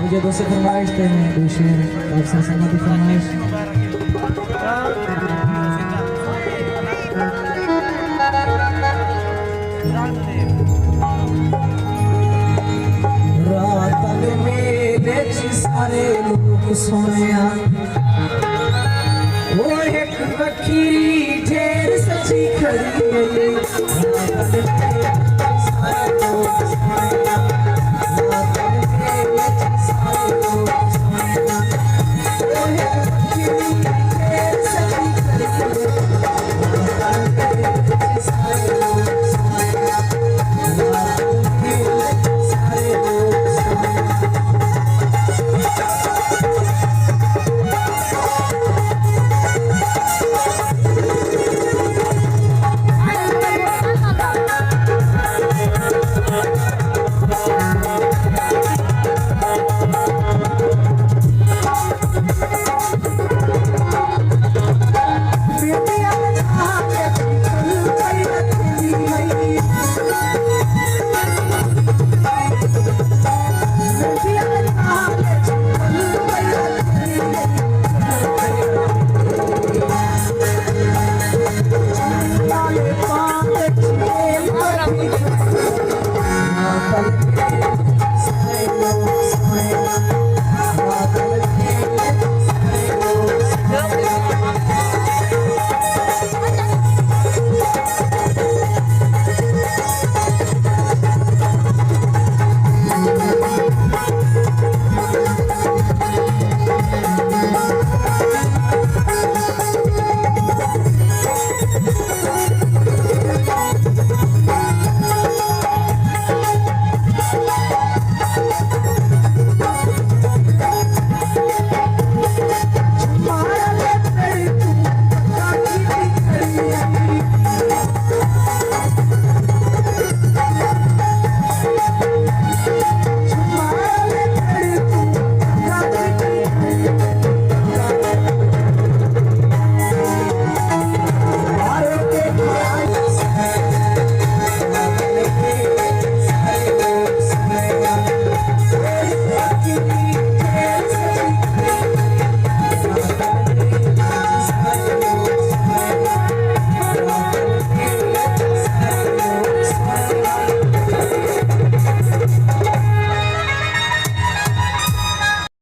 मुझे दोस्त फरमाइश थे दो शेर आपसे संगत फरमाइश रात मेरे सारे लोग सोया वो एक वकीरी ढेर सची खड़ी है रात मेरे सारे लोग सोया रात मेरे सारे लोग सोया वो एक वकीरी ढेर सची खड़ी है रात मेरे सारे लोग सोया रात मेरे सारे लोग सोया Yeah.